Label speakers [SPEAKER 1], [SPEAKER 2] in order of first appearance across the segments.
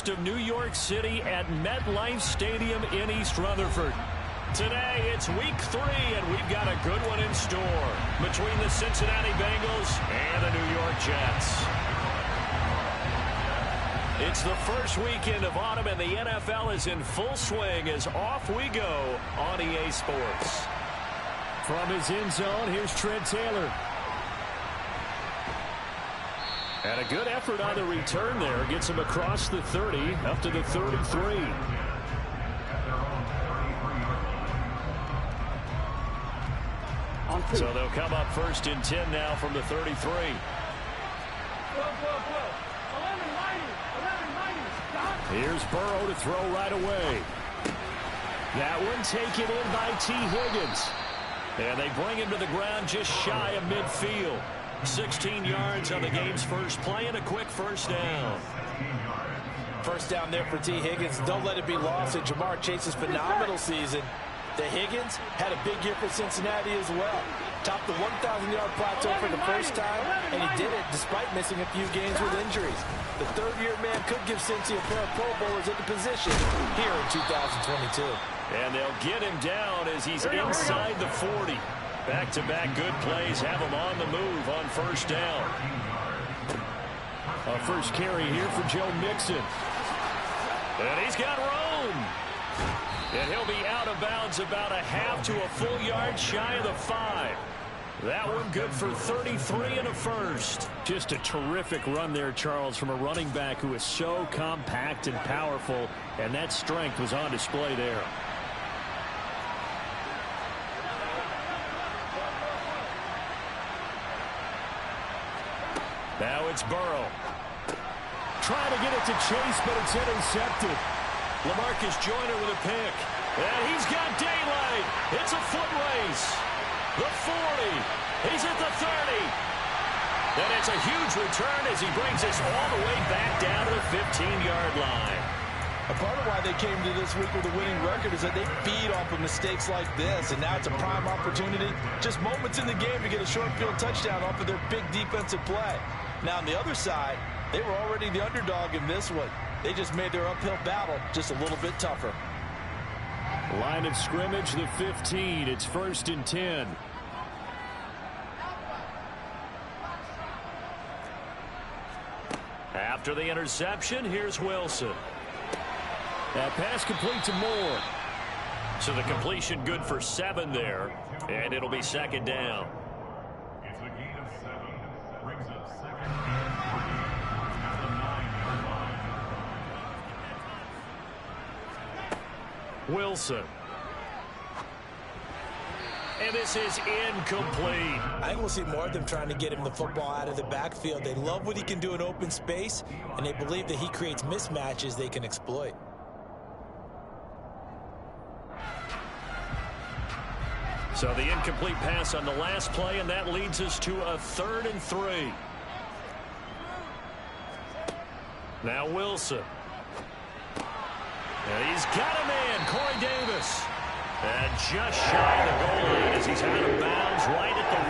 [SPEAKER 1] west of New York City at MetLife Stadium in East Rutherford. Today, it's week 3, and we've got a good one in store between the Cincinnati Bengals and the New York Jets. It's the first weekend of autumn, and the NFL is in full swing as off we go on EA Sports.
[SPEAKER 2] From his end zone, here's Trent Taylor.
[SPEAKER 1] And a good effort on the return there. Gets him across the 30, up to the 33. So they'll come up first and 10 now from the 33.
[SPEAKER 2] Here's Burrow to throw right away. That one taken in by T. Higgins.
[SPEAKER 1] And they bring him to the ground just shy of midfield. 16 yards on the game's first play and a quick first down.
[SPEAKER 3] First down there for T. Higgins. Don't let it be lost in Jamar Chase's phenomenal season. The Higgins had a big year for Cincinnati as well. Topped the 1,000-yard plateau for the first time, and he did it despite missing a few games with injuries. The third-year man could give Cincy a pair of Pro Bowlers at the position here in 2022.
[SPEAKER 1] And they'll get him down as he's inside the 40. Back-to-back good plays have him on the move on first down.
[SPEAKER 2] A first carry here for Joe Mixon.
[SPEAKER 1] And he's got room. And he'll be out of bounds about a half to a full yard shy of the 5. That one good for 33 and a first.
[SPEAKER 2] Just a terrific run there, Charles, from a running back who is so compact and powerful, and that strength was on display there.
[SPEAKER 1] Now it's Burrow.
[SPEAKER 2] Trying to get it to Chase, but it's intercepted.
[SPEAKER 1] LaMarcus Joyner with a pick. And he's got daylight. It's a foot race. The 40. He's at the 30. And it's a huge return as he brings us all the way back down to the 15-yard line.
[SPEAKER 3] A part of why they came to this week with a winning record is that they feed off of mistakes like this, and now it's a prime opportunity, just moments in the game to get a short field touchdown off of their big defensive play. Now on the other side, they were already the underdog in this one. They just made their uphill battle just a little bit tougher.
[SPEAKER 2] Line of scrimmage, the 15. It's first and 10.
[SPEAKER 1] After the interception, here's Wilson.
[SPEAKER 2] That pass complete to Moore.
[SPEAKER 1] So the completion good for 7 there, and it'll be second down.
[SPEAKER 4] It's a gain of 7. Brings up second and 3 at the 9-yard line.
[SPEAKER 1] Wilson. And this is incomplete.
[SPEAKER 3] I think we'll see more of them trying to get him the football out of the backfield. They love what he can do in open space, and they believe that he creates mismatches they can exploit.
[SPEAKER 1] So the incomplete pass on the last play, and that leads us to a 3rd and 3. Now Wilson. And he's got a man, Corey Davis. And just shy of the goal line as he's out of bounds right at the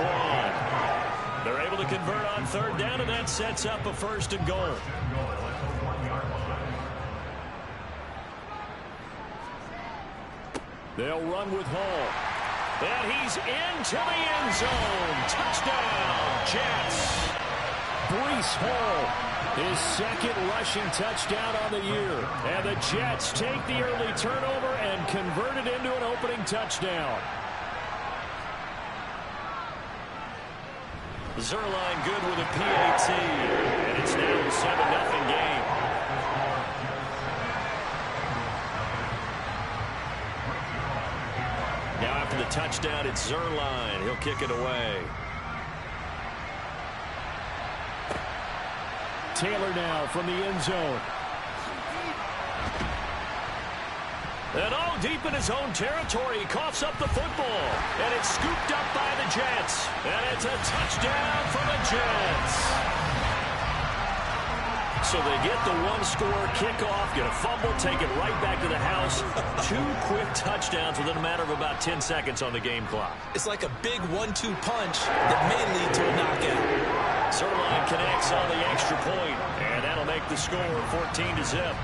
[SPEAKER 1] 1. They're able to convert on 3rd down, and that sets up a 1st and goal.
[SPEAKER 2] They'll run with Hall.
[SPEAKER 1] And he's into the end zone. Touchdown, Jets.
[SPEAKER 2] Breece Hall, his 2nd rushing touchdown on the year. And the Jets take the early turnover and convert it into an opening touchdown.
[SPEAKER 1] Zerline good with a PAT. And it's now a 7-0 game. Now after the touchdown, it's Zerline. He'll kick it away.
[SPEAKER 2] Taylor now from the end zone.
[SPEAKER 1] And all deep in his own territory, he coughs up the football. And it's scooped up by the Jets. And it's a touchdown for the Jets. So they get the 1-score kickoff, get a fumble, take it right back to the house. 2 quick touchdowns within a matter of about 10 seconds on the game clock.
[SPEAKER 3] It's like a big 1-2 punch that may lead to a knockout.
[SPEAKER 1] Zerline connects on the extra point, and that'll make the score 14-0.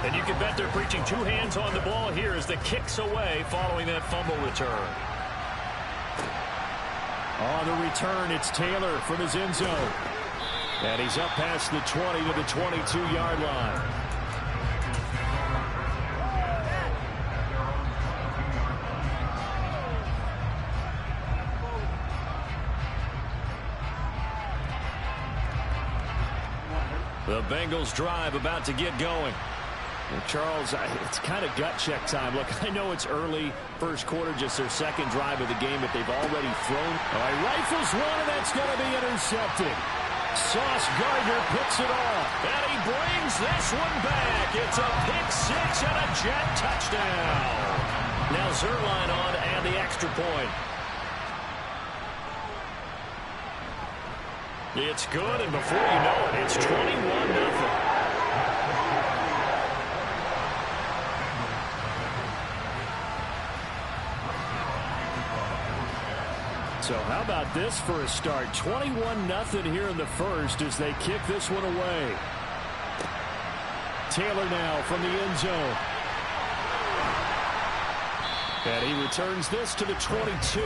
[SPEAKER 2] And you can bet they're preaching two hands on the ball here as the kick's away following that fumble return. On the return, it's Taylor from his end zone. And he's up past the 20 to the 22-yard line. The Bengals drive about to get going. Well, Charles, it's kind of gut check time. Look, I know it's early, first quarter, just their second drive of the game, but they've already thrown. All right, rifles one, and that's going to be intercepted. Sauce Gardner picks it off.
[SPEAKER 1] And he brings this one back. It's a pick six and a Jet touchdown.
[SPEAKER 2] Now Zerline on and the extra point.
[SPEAKER 1] It's good, and before you know it, it's 21-0.
[SPEAKER 2] So how about this for a start? 21-0 here in the first as they kick this one away. Taylor now from the end zone. And he returns this to the 22.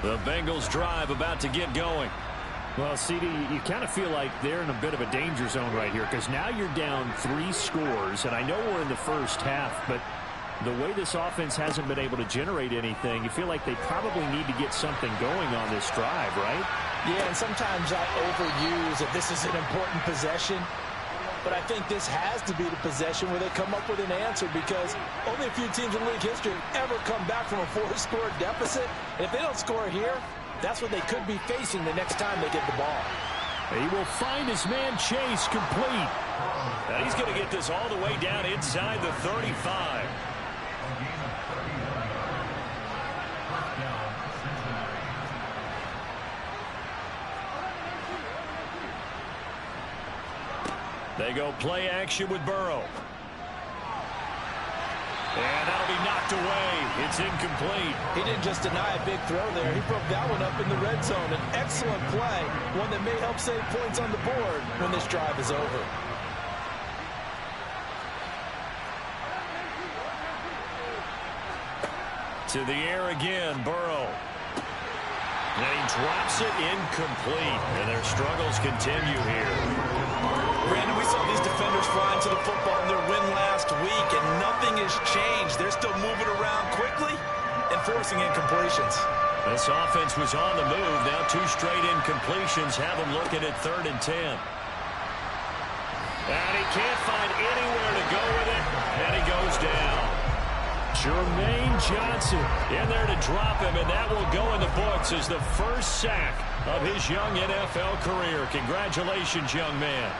[SPEAKER 1] The Bengals drive about to get going.
[SPEAKER 2] Well, CD, you kind of feel like they're in a bit of a danger zone right here because now you're down 3 scores, and I know we're in the first half, but the way this offense hasn't been able to generate anything, you feel like they probably need to get something going on this drive, right?
[SPEAKER 3] Yeah, and sometimes I overuse that this is an important possession, but I think this has to be the possession where they come up with an answer because only a few teams in league history have ever come back from a 4-score deficit, and if they don't score here, that's what they could be facing the next time they get the ball.
[SPEAKER 2] He will find his man Chase complete.
[SPEAKER 1] And he's going to get this all the way down inside the 35. They go play action with Burrow. And that'll be knocked away. It's incomplete.
[SPEAKER 3] He didn't just deny a big throw there. He broke that one up in the red zone. An excellent play, one that may help save points on the board when this drive is over.
[SPEAKER 1] To the air again, Burrow. And he drops it incomplete. And their struggles continue here.
[SPEAKER 3] Brandon, we saw these defenders flying to the football in their win last week, and nothing has changed. They're still moving around quickly and forcing incompletions.
[SPEAKER 1] This offense was on the move. Now 2 straight incompletions have them looking at 3rd and 10. And he can't find anywhere to go with it, and he goes down.
[SPEAKER 2] Jermaine Johnson
[SPEAKER 1] in there to drop him, and that will go in the books as the first sack of his young NFL career. Congratulations, young man.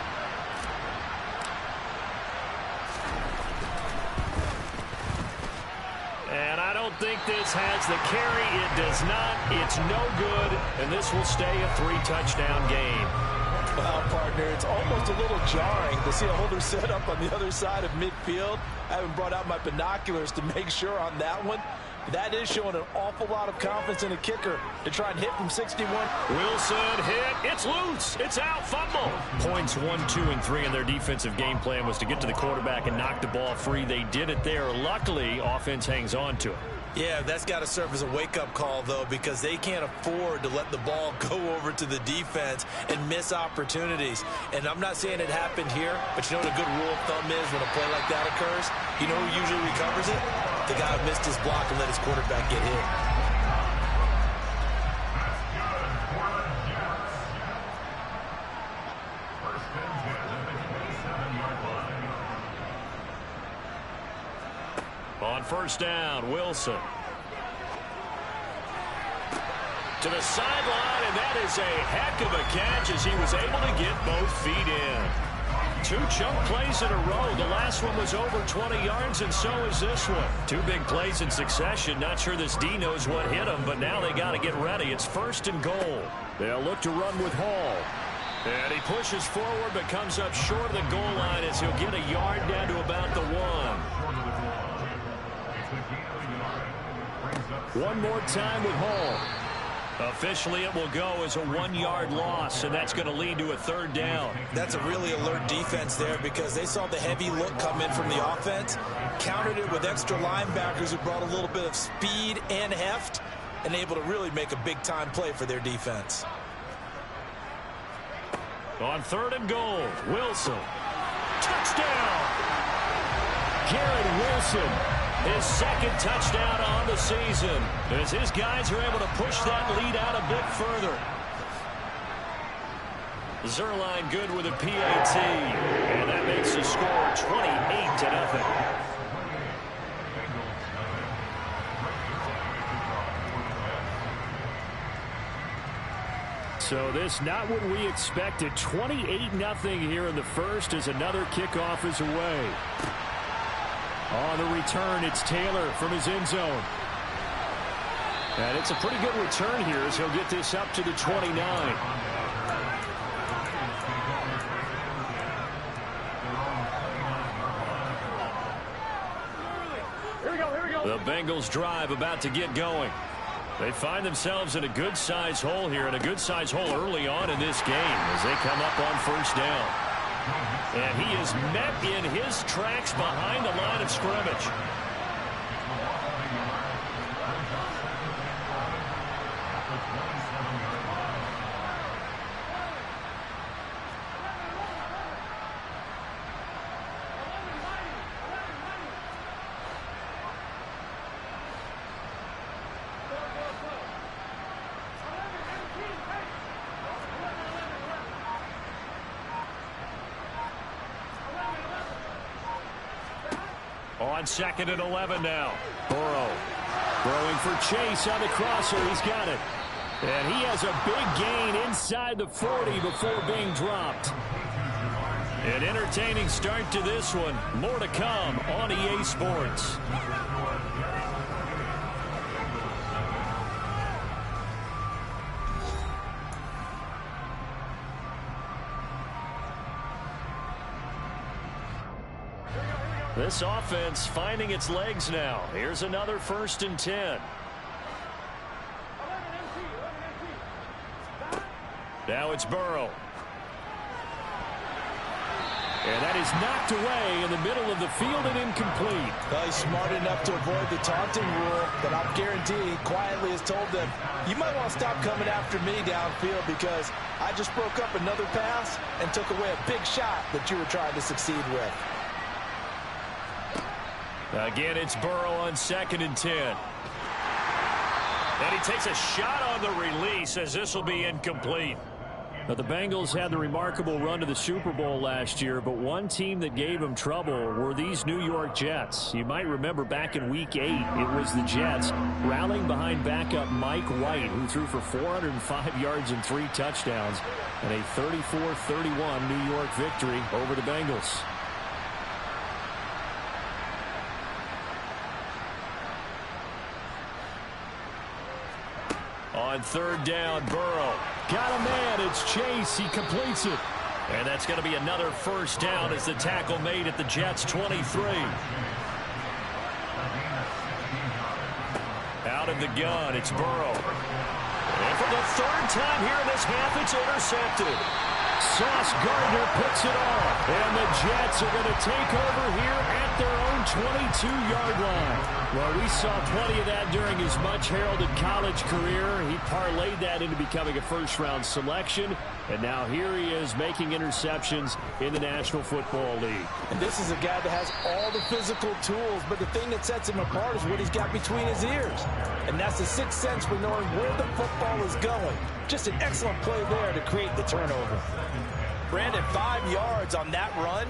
[SPEAKER 1] And I don't think this has the carry. It does not. It's no good, and this will stay a 3-touchdown game.
[SPEAKER 3] Well, partner, it's almost a little jarring to see a holder set up on the other side of midfield. I haven't brought out my binoculars to make sure on that one. That is showing an awful lot of confidence in a kicker to try and hit from 61.
[SPEAKER 1] Wilson hit. It's loose. It's out. Fumble. Points 1, 2, and 3 in their defensive game plan was to get to the quarterback and knock the ball free. They did it there. Luckily, offense hangs on to it.
[SPEAKER 3] Yeah, that's got to serve as a wake-up call, though, because they can't afford to let the ball go over to the defense and miss opportunities. And I'm not saying it happened here, but you know what a good rule of thumb is when a play like that occurs? You know who usually recovers it? The guy who missed his block and let his quarterback get hit.
[SPEAKER 1] On first down, Wilson. To the sideline, and that is a heck of a catch as he was able to get both feet in. 2 chunk plays in a row. The last one was over 20 yards, and so is this one. 2 big plays in succession. Not sure this D knows what hit him, but now they got to get ready. It's 1st and goal.
[SPEAKER 2] They'll look to run with Hall.
[SPEAKER 1] And he pushes forward, but comes up short of the goal line as he'll get a yard down to about the 1.
[SPEAKER 2] One more time with Hall. Officially, it will go as a 1-yard loss, and that's going to lead to a 3rd down.
[SPEAKER 3] That's a really alert defense there because they saw the heavy look come in from the offense, countered it with extra linebackers who brought a little bit of speed and heft, and able to really make a big-time play for their defense.
[SPEAKER 2] On 3rd and goal, Wilson. Touchdown! Garrett Wilson, his 2nd touchdown on the season, as his guys are able to push that lead out a bit further. Zerline good with a PAT, and that makes the score 28-0. So this not what we expected. 28-0 here in the first as another kickoff is away. On the return, it's Taylor from his end zone. And it's a pretty good return here as he'll get this up to the 29. The Bengals drive about to get going. They find themselves in a good-sized hole here, and a good-sized hole early on in this game as they come up on 1st down. And he is met in his tracks behind the line of scrimmage. On 2nd and 11 now. Burrow throwing for Chase on the crosser. He's got it. And he has a big gain inside the 40 before being dropped. An entertaining start to this one. More to come on EA Sports. This offense finding its legs now. Here's another 1st and 10. Now it's Burrow. And that is knocked away in the middle of the field and incomplete.
[SPEAKER 3] Well, he's smart enough to avoid the taunting rule, but I'm guaranteed he quietly has told them, you might want to stop coming after me downfield because I just broke up another pass and took away a big shot that you were trying to succeed with.
[SPEAKER 2] Again, it's Burrow on 2nd and 10. And he takes a shot on the release as this will be incomplete. Now, the Bengals had the remarkable run to the Super Bowl last year, but one team that gave them trouble were these New York Jets. You might remember back in Week 8, it was the Jets rallying behind backup Mike White, who threw for 405 yards and 3 touchdowns, and a 34-31 New York victory over the Bengals. On 3rd down, Burrow. Got a man. It's Chase. He completes it. And that's going to be another 1st down as the tackle made at the Jets' 23. Out of the gun, it's Burrow. And for the 3rd time here in this half, it's intercepted. Sauce Gardner picks it off. And the Jets are going to take over here at their own 22-yard line. Well, we saw plenty of that during his much-heralded college career. He parlayed that into becoming a 1st-round selection. And now here he is making interceptions in the National Football League.
[SPEAKER 3] And this is a guy that has all the physical tools, but the thing that sets him apart is what he's got between his ears. And that's the 6th sense for knowing where the football is going. Just an excellent play there to create the turnover. Brandon, 5 yards on that run.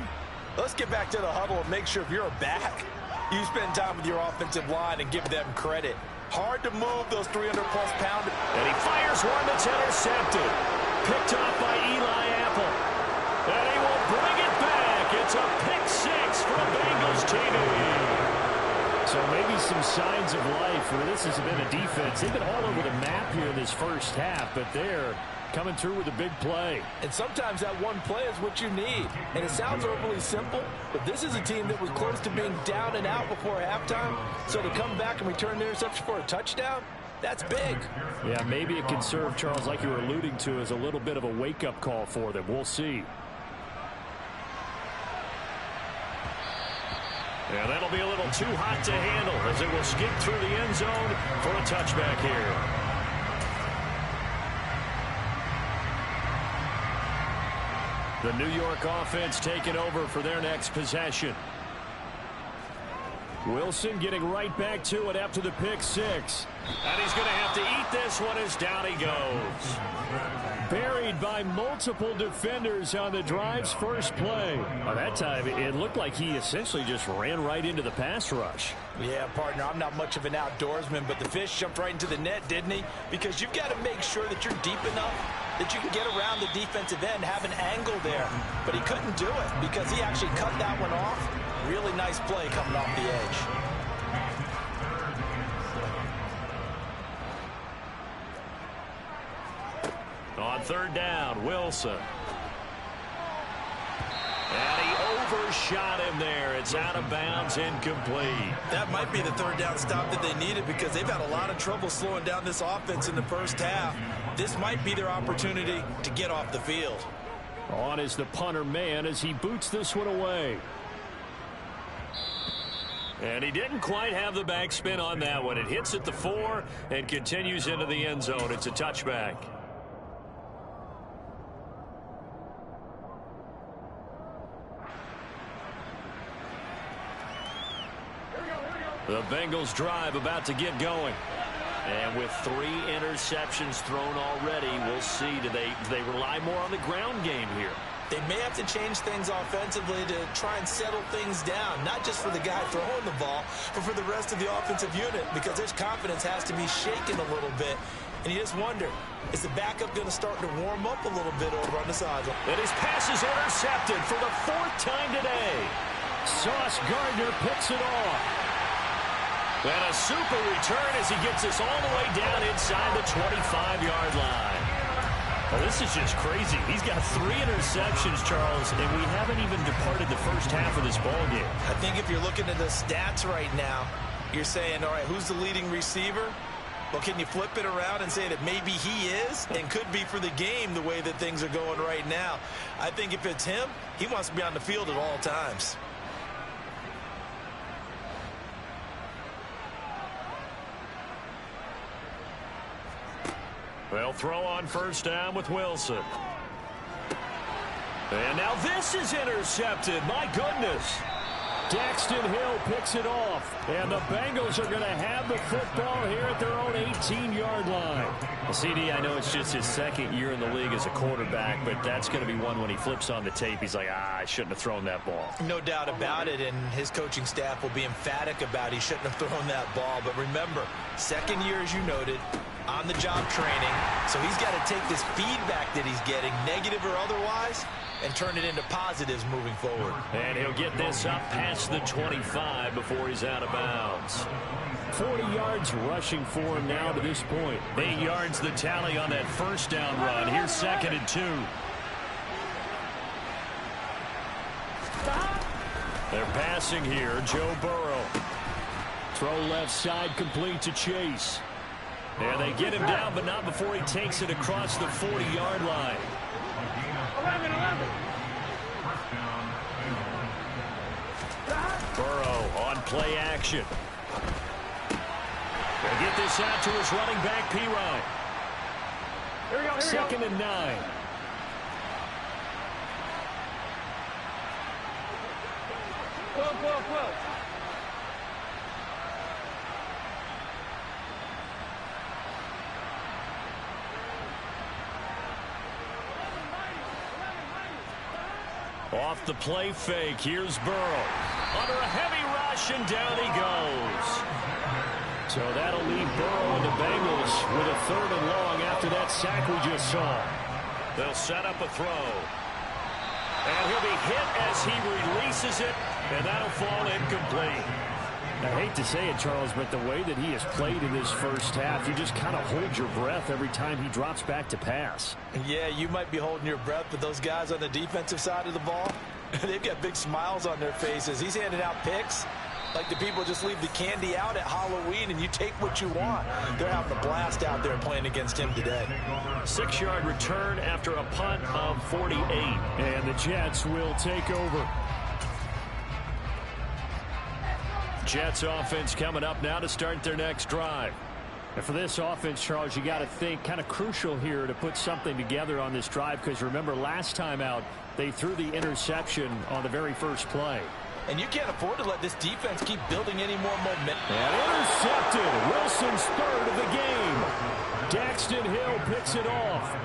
[SPEAKER 3] Let's get back to the huddle and make sure if you're a back, you spend time with your offensive line and give them credit. Hard to move those 300-plus pound.
[SPEAKER 2] And he fires one that's intercepted. Picked off by Eli Apple. And he will bring it back. It's a pick 6 for Bengals TV. So maybe some signs of life where this has been a defense. They've been all over the map here in this first half, but they're coming through with a big play.
[SPEAKER 3] And sometimes that one play is what you need. And it sounds overly simple, but this is a team that was close to being down and out before halftime. So to come back and return the interception for a touchdown, That's big.
[SPEAKER 2] Yeah, maybe it can serve, Charles, like you were alluding to, as a little bit of a wake-up call for them. We'll see.
[SPEAKER 1] Yeah, that'll be a little too hot to handle as it will skip through the end zone for a touchback here. The New York offense taking over for their next possession.
[SPEAKER 2] Wilson getting right back to it after the pick six.
[SPEAKER 1] And he's going to have to eat this one as down he goes.
[SPEAKER 2] Buried by multiple defenders on the drive's first play. By that time, it looked like he essentially just ran right into the pass rush.
[SPEAKER 3] Yeah, partner, I'm not much of an outdoorsman, but the fish jumped right into the net, didn't he? Because you've got to make sure that you're deep enough that you can get around the defensive end, have an angle there. But he couldn't do it because he actually cut that one off. Really nice play coming off the edge.
[SPEAKER 1] On third down, Wilson. And he overshot him there. It's out of bounds, incomplete.
[SPEAKER 3] That might be the third down stop that they needed because they've had a lot of trouble slowing down this offense in the first half. This might be their opportunity to get off the field.
[SPEAKER 2] On is the punter man as he boots this one away.
[SPEAKER 1] And he didn't quite have the backspin on that one. It hits at the 4 and continues into the end zone. It's a touchback. The Bengals drive about to get going. And with 3 interceptions thrown already, we'll see. Do they rely more on the ground game here?
[SPEAKER 3] They may have to change things offensively to try and settle things down, not just for the guy throwing the ball, but for the rest of the offensive unit, because his confidence has to be shaken a little bit. And you just wonder, is the backup going to start to warm up a little bit over on the sideline?
[SPEAKER 1] And his pass is intercepted for the 4th time today.
[SPEAKER 2] Sauce Gardner picks it off.
[SPEAKER 1] And a super return as he gets us all the way down inside the 25-yard line. Well, this is just crazy. He's got 3 interceptions, Charles, and we haven't even departed the first half of this ballgame.
[SPEAKER 3] I think if you're looking at the stats right now, you're saying, all right, who's the leading receiver? Well, can you flip it around and say that maybe he is and could be for the game the way that things are going right now? I think if it's him, he wants to be on the field at all times.
[SPEAKER 1] They'll throw on first down with Wilson. And now this is intercepted. My goodness.
[SPEAKER 2] Daxton Hill picks it off. And the Bengals are going to have the football here at their own 18-yard line.
[SPEAKER 1] Well, CD, I know it's just his 2nd year in the league as a quarterback, but that's going to be one when he flips on the tape. He's like, I shouldn't have thrown that ball.
[SPEAKER 3] No doubt about it, and his coaching staff will be emphatic about he shouldn't have thrown that ball. But remember, 2nd year, as you noted, on-the-job training. So he's got to take this feedback that he's getting, negative or otherwise, and turn it into positives moving forward.
[SPEAKER 1] And he'll get this up past the 25 before he's out of bounds.
[SPEAKER 2] 40 yards rushing for him now to this point.
[SPEAKER 1] 8 yards the tally on that first down run. Here's 2nd and 2. They're passing here. Joe Burrow.
[SPEAKER 2] Throw left side complete to Chase.
[SPEAKER 1] And they get him down, but not before he takes it across the 40-yard line.
[SPEAKER 4] 11.
[SPEAKER 1] Burrow on play action. They'll get this out to his running back, P-Ryan.
[SPEAKER 2] Here we go. 2nd and 9.
[SPEAKER 5] Whoa.
[SPEAKER 1] Off the play fake, here's Burrow. Under a heavy rush, and down he goes.
[SPEAKER 2] So that'll leave Burrow and the Bengals with a 3rd and long after that sack we just saw.
[SPEAKER 1] They'll set up a throw. And he'll be hit as he releases it, and that'll fall incomplete.
[SPEAKER 2] I hate to say it, Charles, but the way that he has played in this first half, you just kind of hold your breath every time he drops back to pass.
[SPEAKER 3] Yeah, you might be holding your breath, but those guys on the defensive side of the ball, they've got big smiles on their faces. He's handing out picks, Like the people just leave the candy out at Halloween and you take what you want. They're having a blast out there playing against him today.
[SPEAKER 2] 6-yard return after a punt of 48. And the Jets will take over. Jets offense coming up now to start their next drive. And for this offense, Charles, you got to think kind of crucial here to put something together on this drive, because remember last time out they threw the interception on the very first play.
[SPEAKER 3] And you can't afford to let this defense keep building any more momentum.
[SPEAKER 2] And intercepted. Wilson's third of the game. Daxton Hill picks it off.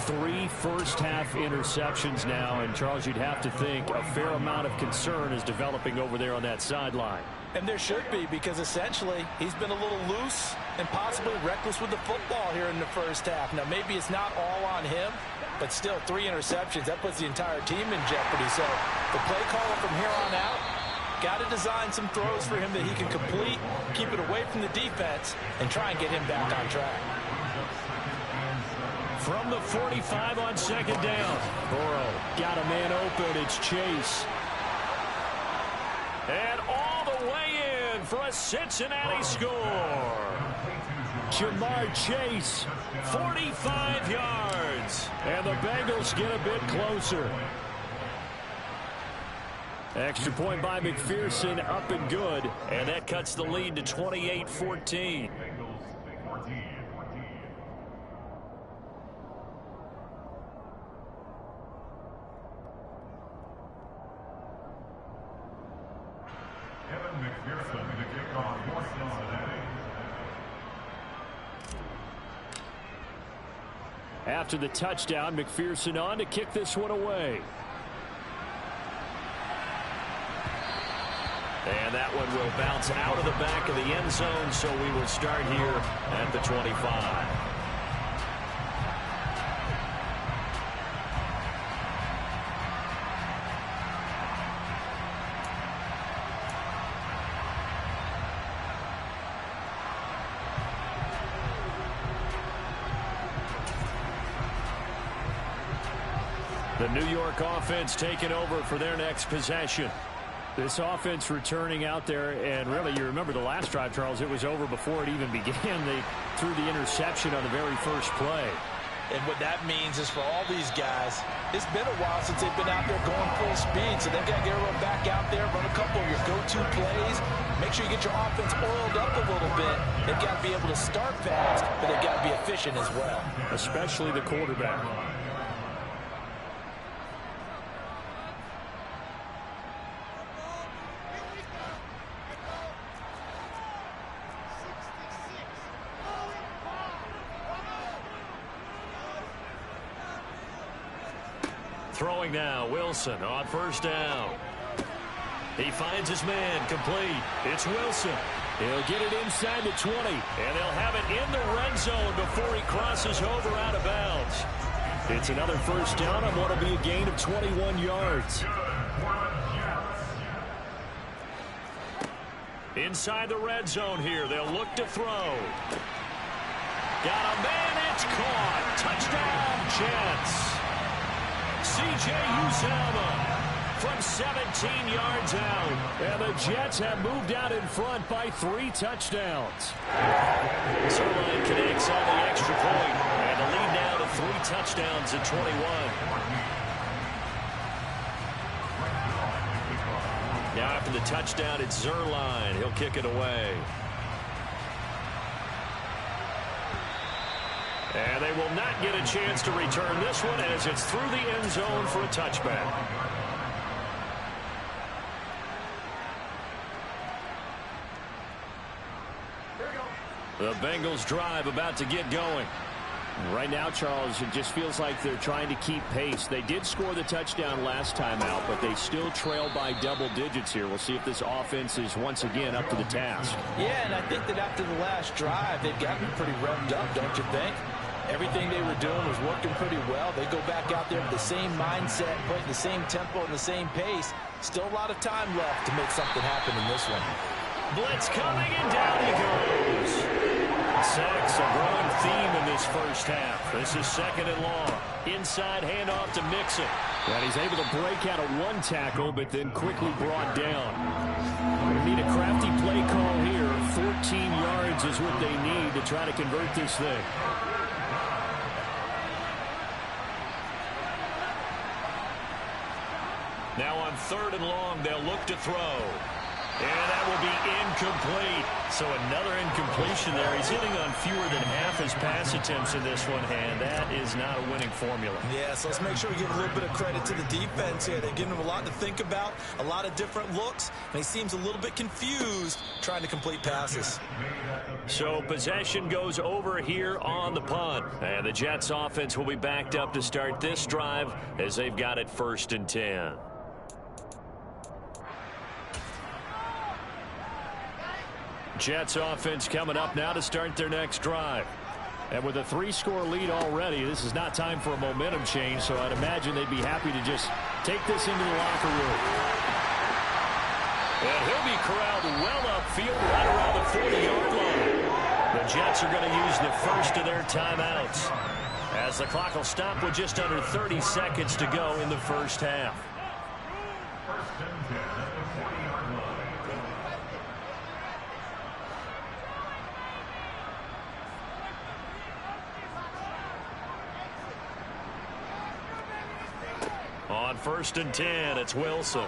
[SPEAKER 2] 3 first-half interceptions now, and Charles, you'd have to think a fair amount of concern is developing over there on that sideline.
[SPEAKER 3] And there should be, because essentially he's been a little loose and possibly reckless with the football here in the first half. Now, maybe it's not all on him, but still 3 interceptions. That puts the entire team in jeopardy. So the play caller from here on out got to design some throws for him that he can complete, keep it away from the defense, and try and get him back on track.
[SPEAKER 2] From the 45 on second down. Burrow got a man open. It's Chase. And all the way in for a Cincinnati score. Jamar Chase, 45 yards. And the Bengals get a bit closer. Extra point by McPherson, up and good. And that cuts the lead to 28-14. After the touchdown, McPherson on to kick this one away. And that one will bounce out of the back of the end zone, so we will start here at the 25. The New York offense taking over for their next possession. This offense returning out there, and really, you remember the last drive, Charles, it was over before it even began. They threw the interception on the very first play.
[SPEAKER 3] And what that means is for all these guys, it's been a while since they've been out there going full speed, so they've got to get everyone back out there, run a couple of your go-to plays, make sure you get your offense oiled up a little bit. They've got to be able to start fast, but they've got to be efficient as well.
[SPEAKER 2] Especially the quarterback. Throwing now, Wilson on first down. He finds his man, complete. It's Wilson. He'll get it inside the 20, and they'll have it in the red zone before he crosses over out of bounds. It's another first down on what will be a gain of 21 yards. Inside the red zone here, they'll look to throw. Got a man, it's caught. Touchdown, Jets. C.J. Uzomah from 17 yards out. And the Jets have moved out in front by 3 touchdowns. Zerline connects on the extra point. And the lead now to 3 touchdowns at 21. Now after the touchdown, it's Zerline. He'll kick it away. And they will not get a chance to return this one as it's through the end zone for a touchback. The Bengals drive about to get going. Right now, Charles, it just feels like they're trying to keep pace. They did score the touchdown last time out, but they still trail by double digits here. We'll see if this offense is once again up to the task.
[SPEAKER 3] Yeah, and I think that after the last drive, they've gotten pretty revved up, don't you think? Everything they were doing was working pretty well. They go back out there with the same mindset, playing the same tempo and the same pace. Still a lot of time left to make something happen in this one.
[SPEAKER 2] Blitz coming, and down he goes. Sacks a growing theme in
[SPEAKER 1] this first half. This is 2nd and long. Inside handoff to Mixon.
[SPEAKER 2] And he's able to break out of one tackle, but then quickly brought down. They need a crafty play call here. 14 yards is what they need to try to convert this thing.
[SPEAKER 1] Now on 3rd and long, they'll look to throw. And that will be incomplete. So another incompletion there. He's hitting on fewer than half his pass attempts in this one, and that is not a winning formula.
[SPEAKER 3] Yeah, so let's make sure we give a little bit of credit to the defense here. They're giving him a lot to think about, a lot of different looks, and he seems a little bit confused trying to complete passes.
[SPEAKER 1] So possession goes over here on the punt. And the Jets offense will be backed up to start this drive as they've got it 1st and 10. Jets offense coming up now to start their next drive. And with a 3-score lead already, this is not time for a momentum change, so I'd imagine they'd be happy to just take this into the locker room. And he'll be corralled well upfield right around the 40-yard line. The Jets are going to use the first of their timeouts, as the clock will stop with just under 30 seconds to go in the first half. On 1st and 10, it's Wilson.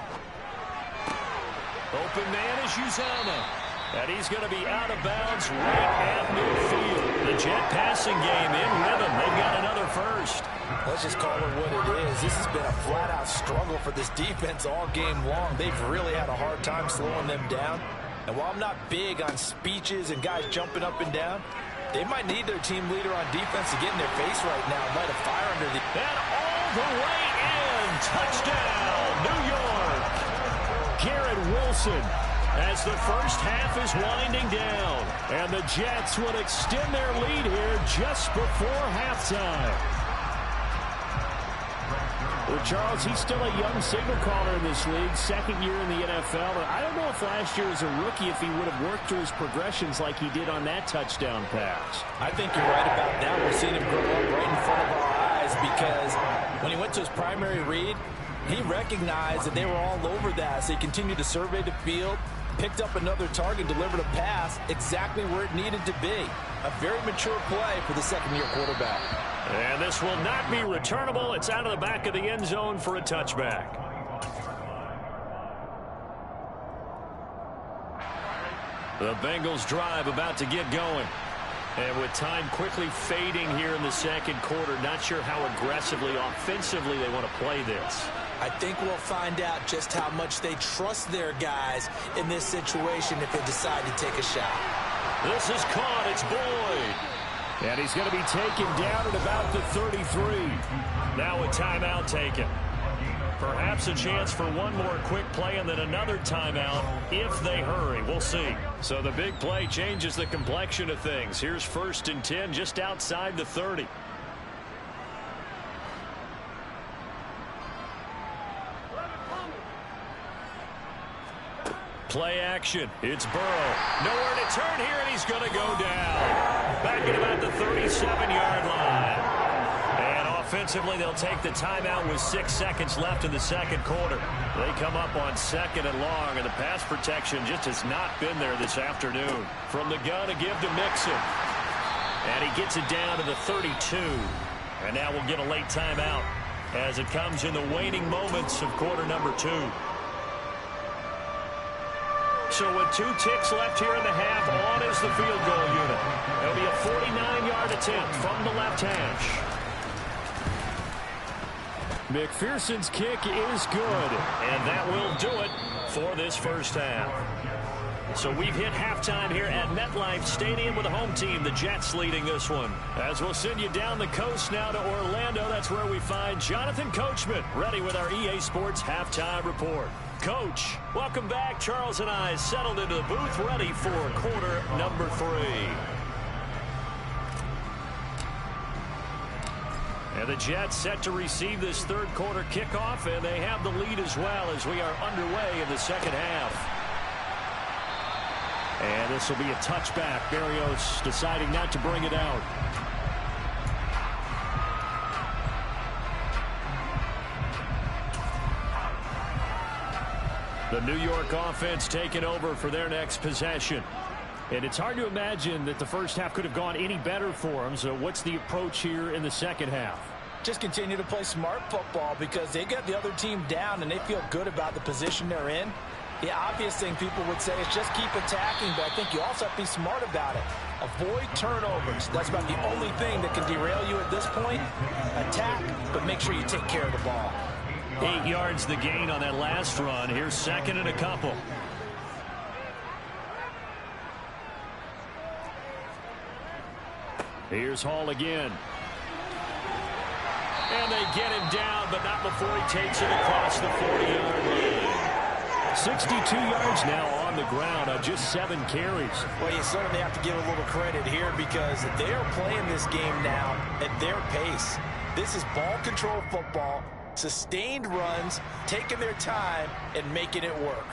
[SPEAKER 1] Open man is Uzama. And he's going to be out of bounds right at midfield. The Jet passing game in rhythm. They've got another first.
[SPEAKER 3] Let's just call it what it is. This has been a flat-out struggle for this defense all game long. They've really had a hard time slowing them down. And while I'm not big on speeches and guys jumping up and down, they might need their team leader on defense to get in their face right now and light a fire under the...
[SPEAKER 1] And all the way in. Touchdown, New York. Garrett Wilson, as the first half is winding down. And the Jets would extend their lead here just before halftime.
[SPEAKER 2] Well, Charles, he's still a young signal caller in this league, 2nd year in the NFL. And I don't know if last year as a rookie, if he would have worked through his progressions like he did on that touchdown pass.
[SPEAKER 3] I think you're right about that. We're seeing him grow up right in front of our eyes, because when he went to his primary read, he recognized that they were all over that. So he continued to survey the field, picked up another target, delivered a pass exactly where it needed to be. A very mature play for the 2nd-year quarterback.
[SPEAKER 1] And this will not be returnable. It's out of the back of the end zone for a touchback. The Bengals drive about to get going. And with time quickly fading here in the 2nd quarter, not sure how aggressively, offensively they want to play this.
[SPEAKER 3] I think we'll find out just how much they trust their guys in this situation if they decide to take a shot.
[SPEAKER 1] This is caught. It's Boyd.
[SPEAKER 2] And he's going to be taken down at about the 33.
[SPEAKER 1] Now a timeout taken. Perhaps a chance for one more quick play and then another timeout if they hurry. We'll see. So the big play changes the complexion of things. Here's 1st and 10 just outside the 30. Play action. It's Burrow. Nowhere to turn here, and he's going to go down. Back at about the 37-yard line. And offensively, they'll take the timeout with 6 seconds left in the 2nd quarter. They come up on 2nd and long, and the pass protection just has not been there this afternoon. From the gun, a give to Mixon. And he gets it down to the 32. And now we'll get a late timeout as it comes in the waning moments of quarter number 2. So with 2 ticks left here in the half, on is the field goal unit. It'll be a 49-yard attempt from the left hash.
[SPEAKER 2] McPherson's kick is good.
[SPEAKER 1] And that will do it for this first half. So we've hit halftime here at MetLife Stadium with the home team, the Jets, leading this one. As we'll send you down the coast now to Orlando, that's where we find Jonathan Coachman, ready with our EA Sports halftime report. Coach, welcome back. Charles and I settled into the booth, ready for quarter number 3. And the Jets set to receive this 3rd quarter kickoff, and they have the lead as well as we are underway in the 2nd half. And this will be a touchback. Berrios deciding not to bring it out.
[SPEAKER 2] The New York offense taking over for their next possession. And it's hard to imagine that the first half could have gone any better for them. So what's the approach here in the second half?
[SPEAKER 3] Just continue to play smart football because they got the other team down and they feel good about the position they're in. The obvious thing people would say is just keep attacking, but I think you also have to be smart about it. Avoid turnovers. That's about the only thing that can derail you at this point. Attack, but make sure you take care of the ball.
[SPEAKER 2] 8 yards the gain on that last run. Here's second and a couple. Here's Hall again. And they get him down, but not before he takes it across the 40-yard line. 62 yards now on the ground on just 7 carries.
[SPEAKER 3] Well, you certainly have to give a little credit here because they are playing this game now at their pace. This is ball control football, sustained runs, taking their time, and making it work.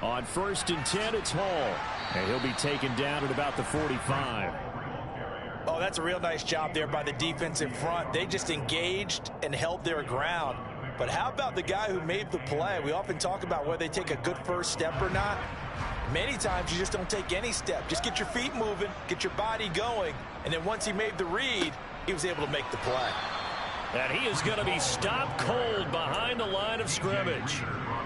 [SPEAKER 2] On 1st and 10, it's Hall. And he'll be taken down at about the 45.
[SPEAKER 3] Oh, that's a real nice job there by the defensive front. They just engaged and held their ground. But how about the guy who made the play? We often talk about whether they take a good first step or not. Many times you just don't take any step. Just get your feet moving, get your body going, and then once he made the read, he was able to make the play.
[SPEAKER 2] And he is going to be stopped cold behind the line of scrimmage.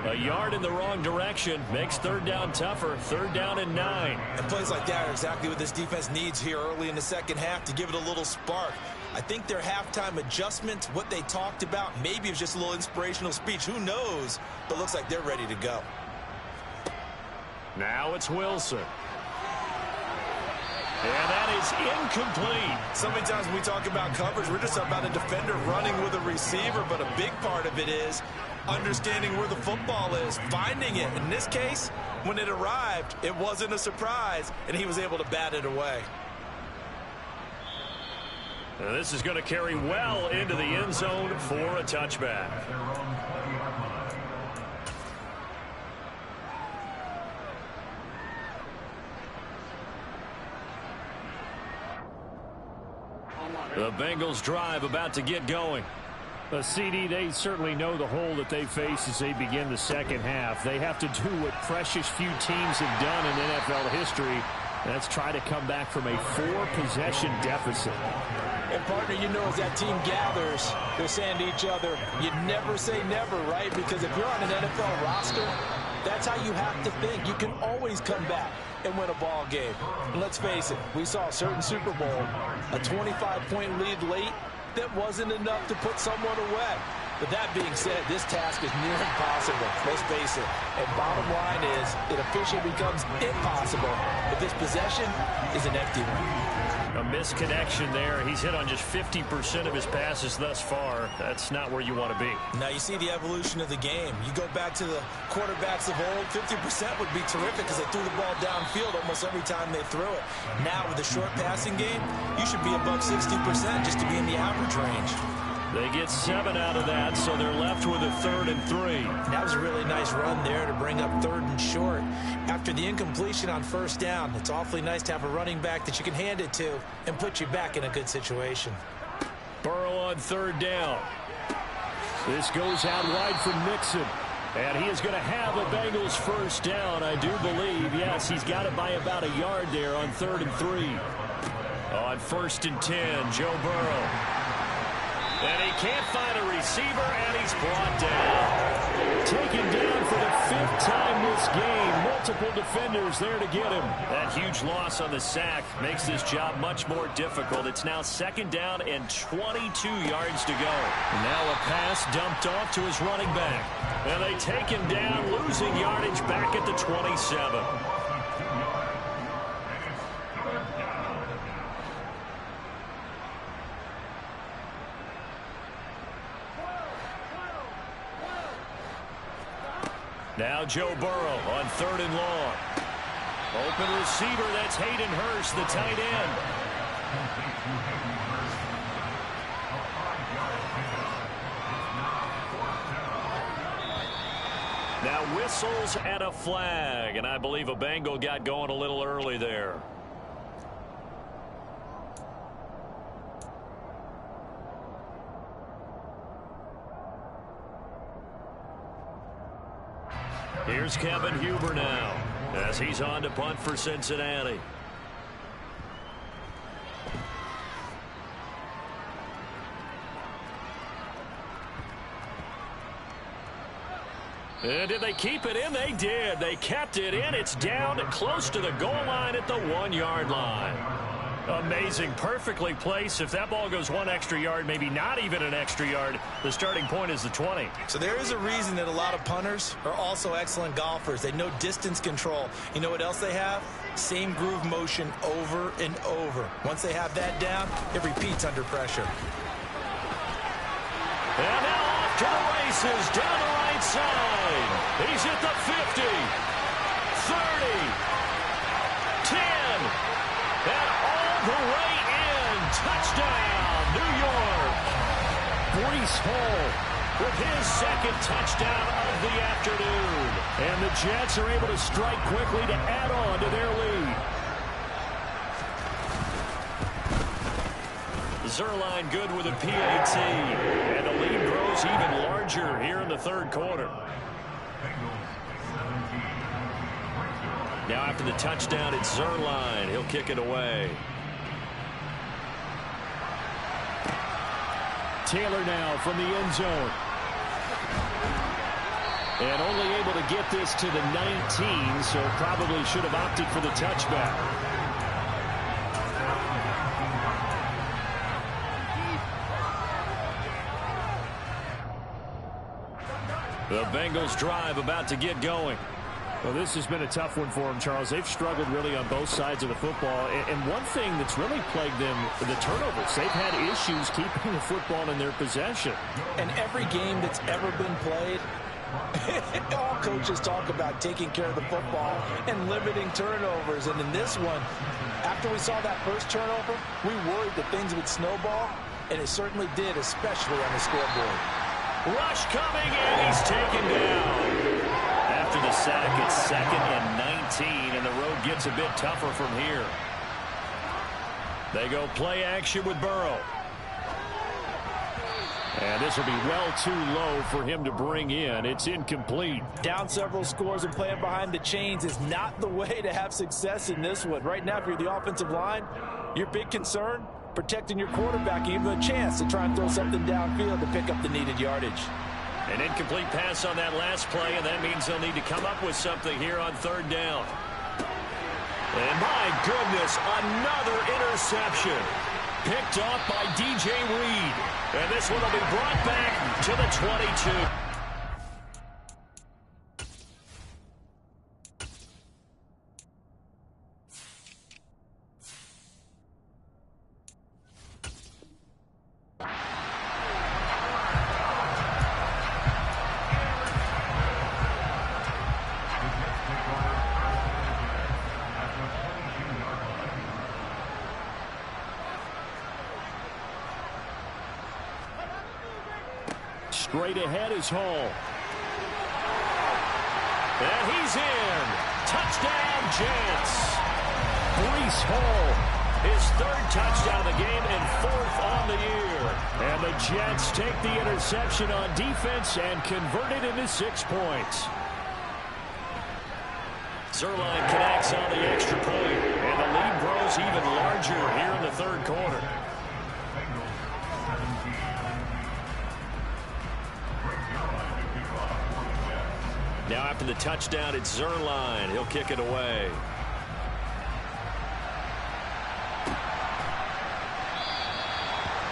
[SPEAKER 2] A yard in the wrong direction makes 3rd down tougher. 3rd down and 9.
[SPEAKER 3] And plays like that are exactly what this defense needs here early in the second half to give it a little spark. I think their halftime adjustment, what they talked about, maybe it was just a little inspirational speech. Who knows? But looks like they're ready to go.
[SPEAKER 2] Now it's Wilson. And that is incomplete.
[SPEAKER 3] So many times when we talk about coverage, we're just talking about a defender running with a receiver, but a big part of it is understanding where the football is, finding it. In this case, when it arrived, it wasn't a surprise, and he was able to bat it away.
[SPEAKER 2] Now this is going to carry well into the end zone for a touchback. The Bengals drive about to get going. The CD, they certainly know the hole that they face as they begin the second half. They have to do what precious few teams have done in NFL history. That's try to come back from a 4-possession deficit.
[SPEAKER 3] And partner, you know, as that team gathers, they're saying to each other, you never say never, right? Because if you're on an NFL roster, that's how you have to think. You can always come back and win a ball game. And let's face it, we saw a certain Super Bowl, a 25-point lead late, that wasn't enough to put someone away. But that being said, this task is near impossible. Let's face it. And bottom line is, it officially becomes impossible if this possession is an empty one.
[SPEAKER 2] A misconnection there. He's hit on just 50% of his passes thus far. That's not where you want to be.
[SPEAKER 3] Now you see the evolution of the game. You go back to the quarterbacks of old, 50% would be terrific because they threw the ball downfield almost every time they threw it. Now with the short passing game, you should be above 60% just to be in the average range.
[SPEAKER 2] They get 7 out of that, so they're left with a 3rd and 3.
[SPEAKER 3] That was a really nice run there to bring up 3rd and short. After the incompletion on 1st down, it's awfully nice to have a running back that you can hand it to and put you back in a good situation.
[SPEAKER 2] Burrow on 3rd down. This goes out wide for Mixon. And he is going to have a Bengals 1st down, I do believe. Yes, he's got it by about a yard there on 3rd and 3. On 1st and 10, Joe Burrow. And he can't find a receiver, and he's brought down. Taken down for the 5th time this game. Multiple defenders there to get him. That huge loss on the sack makes this job much more difficult. It's now 2nd down and 22 yards to go. Now a pass dumped off to his running back. And they take him down, losing yardage back at the 27. Now Joe Burrow on 3rd and long. Open receiver, that's Hayden Hurst, the tight end. Now whistles and a flag, and I believe a Bengal got going a little early there.
[SPEAKER 1] Here's Kevin Huber now as he's on to punt for Cincinnati. And did they keep it in? They did. They kept it in. It's down close to the goal line at the 1-yard line. Amazing. Perfectly placed. If that ball goes 1 extra yard, maybe not even an extra yard, the starting point is the 20.
[SPEAKER 3] So there is a reason that a lot of punters are also excellent golfers. They know distance control. You know what else they have? Same groove motion over and over. Once they have that down, it repeats under pressure.
[SPEAKER 1] And now off to the races down the right side. He's at the 50, 30, 10, and all the way in. Touchdown, New York. Breece Hall with his second touchdown of the afternoon.
[SPEAKER 2] And the Jets are able to strike quickly to add on to their lead.
[SPEAKER 1] Zerline good with a PAT. And the lead grows even larger here in the third quarter. Now after the touchdown, it's Zerline. He'll kick it away.
[SPEAKER 2] Taylor now from the end zone. And only able to get this to the 19, so probably should have opted for the touchback.
[SPEAKER 1] The Bengals drive about to get going.
[SPEAKER 2] Well, this has been a tough one for them, Charles. They've struggled really on both sides of the football. And one thing that's really plagued them, the turnovers. They've had issues keeping the football in their possession.
[SPEAKER 3] And every game that's ever been played, all coaches talk about taking care of the football and limiting turnovers. And in this one, after we saw that first turnover, we worried that things would snowball, and it certainly did, especially on the scoreboard.
[SPEAKER 1] Rush coming, and he's taken down. After the sack, it's 2nd and 19, and the road gets a bit tougher from here. They go play action with Burrow.
[SPEAKER 2] And this will be well too low for him to bring in. It's incomplete.
[SPEAKER 3] Down several scores and playing behind the chains is not the way to have success in this one. Right now, if you're the offensive line, your big concern, protecting your quarterback, give him a chance to try and throw something downfield to pick up the needed yardage.
[SPEAKER 1] An incomplete pass on that last play, and that means they'll need to come up with something here on 3rd down. And my goodness, another interception. Picked off by DJ Reed. And this one will be brought back to the 22.
[SPEAKER 2] Straight ahead is Hall.
[SPEAKER 1] And he's in. Touchdown, Jets.
[SPEAKER 2] Breece Hall.
[SPEAKER 1] His 3rd touchdown of the game and 4th on the year.
[SPEAKER 2] And the Jets take the interception on defense and convert it into 6 points.
[SPEAKER 1] Zerline connects on the extra point. And the lead grows even larger here in the 3rd quarter. Now after the touchdown, it's Zerline. He'll kick it away.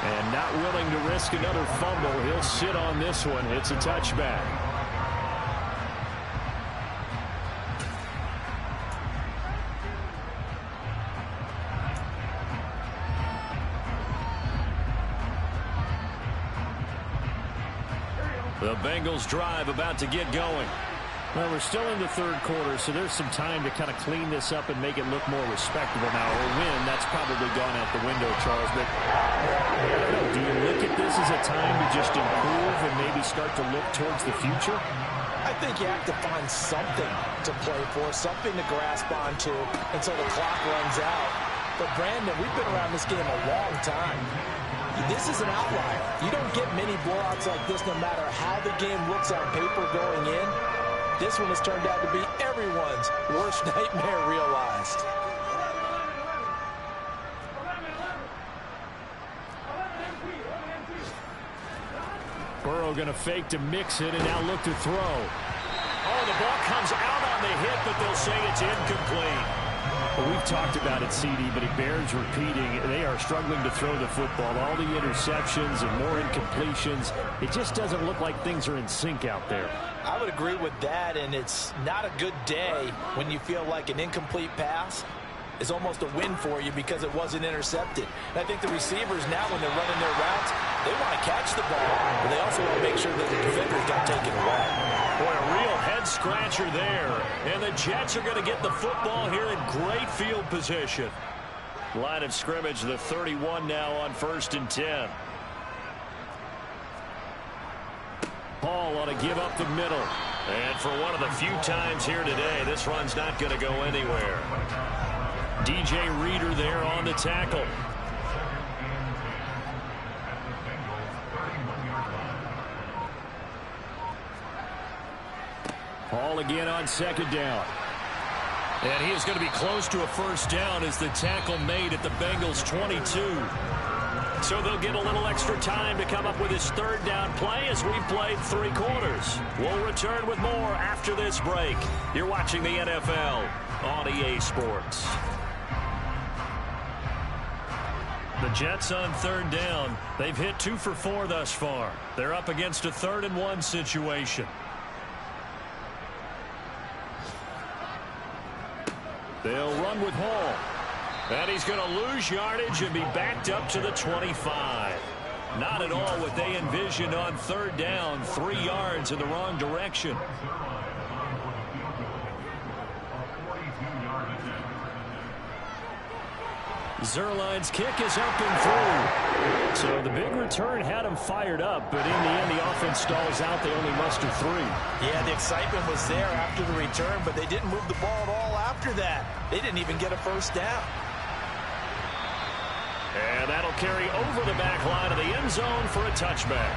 [SPEAKER 2] And not willing to risk another fumble, he'll sit on this one. It's a touchback.
[SPEAKER 1] The Bengals drive about to get going.
[SPEAKER 2] Well, we're still in the 3rd quarter, so there's some time to kind of clean this up and make it look more respectable now. Or win, that's probably gone out the window, Charles. But I don't know, do you look at this as a time to just improve and maybe start to look towards the future?
[SPEAKER 3] I think you have to find something to play for, something to grasp onto until the clock runs out. But, Brandon, we've been around this game a long time. This is an outlier. You don't get many blowouts like this no matter how the game looks on paper going in. This one has turned out to be everyone's worst nightmare realized.
[SPEAKER 2] Burrow going to fake to mix it and now look to throw.
[SPEAKER 1] Oh, the ball comes out on the hit, but they'll say it's incomplete.
[SPEAKER 2] Well, we've talked about it, CD, but it bears repeating. They are struggling to throw the football. All the interceptions and more incompletions. It just doesn't look like things are in sync out there.
[SPEAKER 3] I would agree with that, and it's not a good day when you feel like an incomplete pass is almost a win for you because it wasn't intercepted. And I think the receivers now, when they're running their routes, they want to catch the ball, but they also want to make sure that the defenders don't take it away.
[SPEAKER 1] Boy, a real head-scratcher there. And the Jets are going to get the football here in great field position. Line of scrimmage, the 31 now on 1st and 10. Paul ought to give up the middle. And for one of the few times here today, this run's not going to go anywhere. DJ Reader there on the tackle.
[SPEAKER 2] Paul again on 2nd down.
[SPEAKER 1] And he is going to be close to a first down as the tackle made at the Bengals 22. So they'll get a little extra time to come up with his 3rd down play as we've played 3 quarters. We'll return with more after this break. You're watching the NFL on EA Sports. The Jets on 3rd down. They've hit 2 for 4 thus far. They're up against a 3rd and 1 situation. They'll run with Hall. And he's going to lose yardage and be backed up to the 25. Not at all what they envisioned on 3rd down. 3 yards in the wrong direction. Zerline's kick is up and through. So the big return had him fired up, but in the end the offense stalls out. They only muster 3.
[SPEAKER 3] Yeah, the excitement was there after the return, but they didn't move the ball at all after that. They didn't even get a first down.
[SPEAKER 1] And that'll carry over the back line of the end zone for a touchback.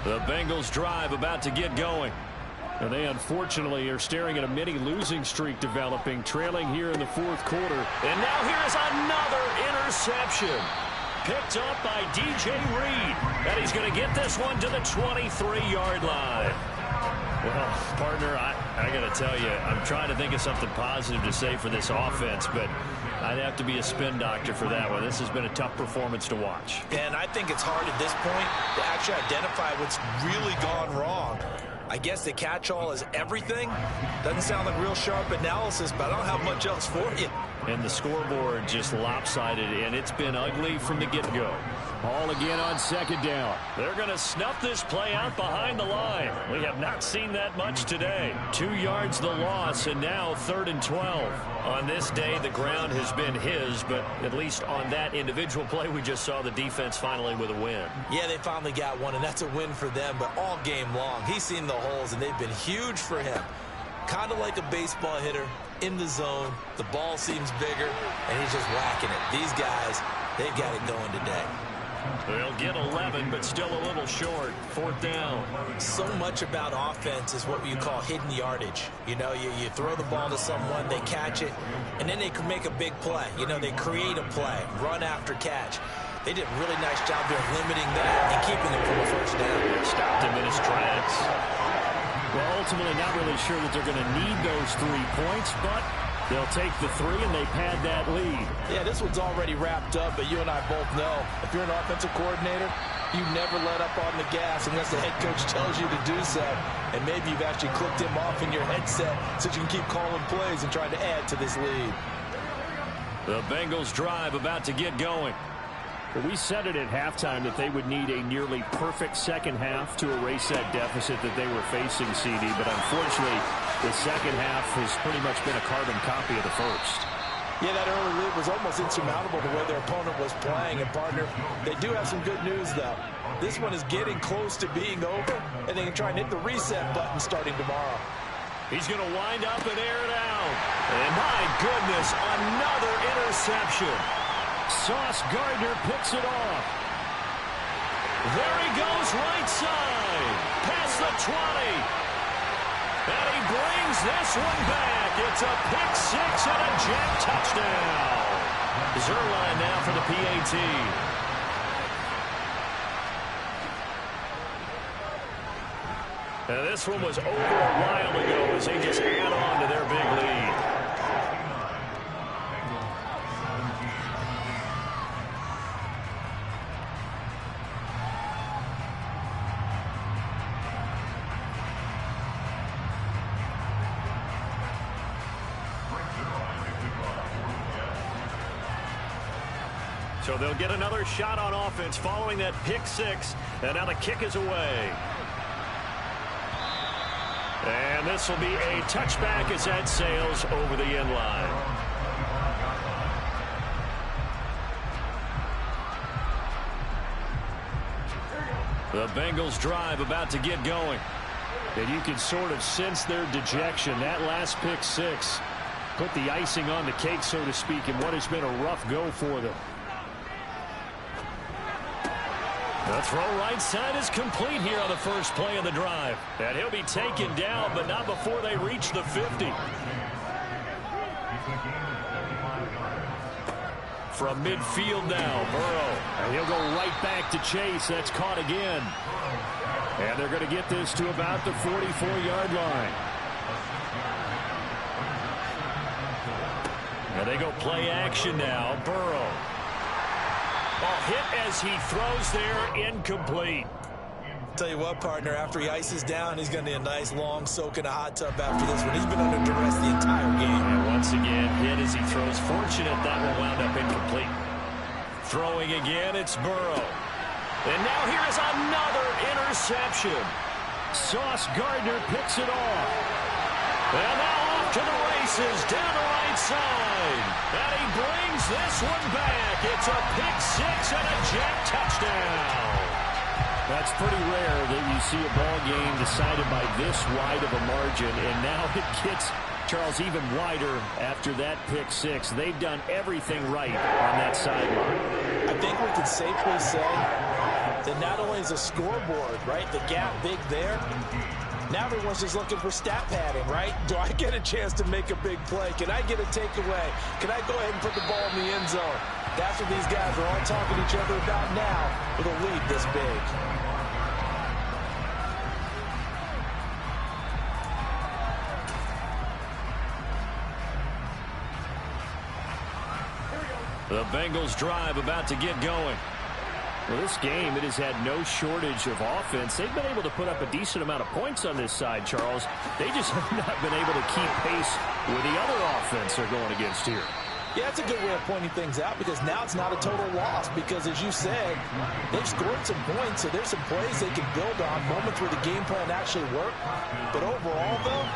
[SPEAKER 1] The Bengals drive about to get going. And they unfortunately are staring at a mini losing streak developing, trailing here in the 4th quarter. And now here's another interception. Picked up by DJ Reed. And he's going to get this one to the 23-yard line. Well, partner, I got to tell you, I'm trying to think of something positive to say for this offense, but I'd have to be a spin doctor for that one. This has been a tough performance to watch.
[SPEAKER 3] And I think it's hard at this point to actually identify what's really gone wrong. I guess the catch-all is everything. Doesn't sound like real sharp analysis, but I don't have much else for you.
[SPEAKER 1] And the scoreboard just lopsided, and it's been ugly from the get-go.
[SPEAKER 2] Ball again on 2nd down.
[SPEAKER 1] They're going to snuff this play out behind the line. We have not seen that much today. 2 yards the loss, and now 3rd and 12. On this day, the ground has been his, but at least on that individual play, we just saw the defense finally with a win.
[SPEAKER 3] Yeah, they finally got one, and that's a win for them, but all game long, he's seen the holes, and they've been huge for him. Kind of like a baseball hitter in the zone. The ball seems bigger, and he's just whacking it. These guys, they've got it going today.
[SPEAKER 1] They'll get 11, but still a little short. 4th down.
[SPEAKER 3] So much about offense is what you call hidden yardage. You know, you throw the ball to someone, they catch it, and then they can make a big play. You know, they create a play, run after catch. They did a really nice job there limiting that and keeping him from a first down.
[SPEAKER 1] Stopped him in his tracks.
[SPEAKER 2] Well, ultimately not really sure that they're going to need those 3 points, but they'll take the 3 and they pad that lead.
[SPEAKER 3] Yeah, this one's already wrapped up, but you and I both know if you're an offensive coordinator, you never let up on the gas unless the head coach tells you to do so. And maybe you've actually clicked him off in your headset so you can keep calling plays and trying to add to this lead.
[SPEAKER 1] The Bengals drive about to get going.
[SPEAKER 2] Well, we said it at halftime that they would need a nearly perfect second half to erase that deficit that they were facing, CD. But unfortunately, the second half has pretty much been a carbon copy of the first.
[SPEAKER 3] Yeah, that early lead was almost insurmountable the way their opponent was playing. And, partner, they do have some good news, though. This one is getting close to being over, and they can try and hit the reset button starting tomorrow.
[SPEAKER 1] He's going to wind up and air it out. And, my goodness, another interception.
[SPEAKER 2] Sauce Gardner picks it off.
[SPEAKER 1] There he goes right side. Past the 20. And he brings this one back. It's a pick six and a jet touchdown. Zuerlein now for the PAT. And this one was over a while ago as they just add on to their big lead. So they'll get another shot on offense following that pick six. And now the kick is away. And this will be a touchback as that sails over the end line. The Bengals drive about to get going. And you can sort of sense their dejection. That last pick six put the icing on the cake, so to speak, in what has been a rough go for them. The throw right side is complete here on the first play of the drive. And he'll be taken down, but not before they reach the 50. From midfield now, Burrow. And he'll go right back to Chase. That's caught again. And they're going to get this to about the 44-yard line. And they go play action now. Burrow. Hit as he throws there, incomplete.
[SPEAKER 3] Tell you what, partner, after he ices down, he's going to need a nice long soak in a hot tub after this one. He's been under duress the entire game.
[SPEAKER 1] And once again, hit as he throws. Fortunate that one wound up incomplete. Throwing again, it's Burrow. And now here is another interception.
[SPEAKER 2] Sauce Gardner picks it off.
[SPEAKER 1] And now off to the races, down the right side. And he brings this one back. It's a pick six and a jet touchdown.
[SPEAKER 2] That's pretty rare that you see a ball game decided by this wide of a margin. And now it gets, Charles, even wider after that pick six. They've done everything right on that sideline.
[SPEAKER 3] I think we can safely say that not only is the scoreboard, right, the gap big there, now everyone's just looking for stat padding, right? Do I get a chance to make a big play? Can I get a takeaway? Can I go ahead and put the ball in the end zone? That's what these guys are all talking to each other about now with a lead this big.
[SPEAKER 1] The Bengals drive about to get going.
[SPEAKER 2] Well, this game, it has had no shortage of offense. They've been able to put up a decent amount of points on this side, Charles. They just have not been able to keep pace with the other offense they're going against here.
[SPEAKER 3] Yeah, that's a good way of pointing things out because now it's not a total loss because, as you said, they've scored some points, so there's some plays they can build on, moments where the game plan actually worked. But overall, though,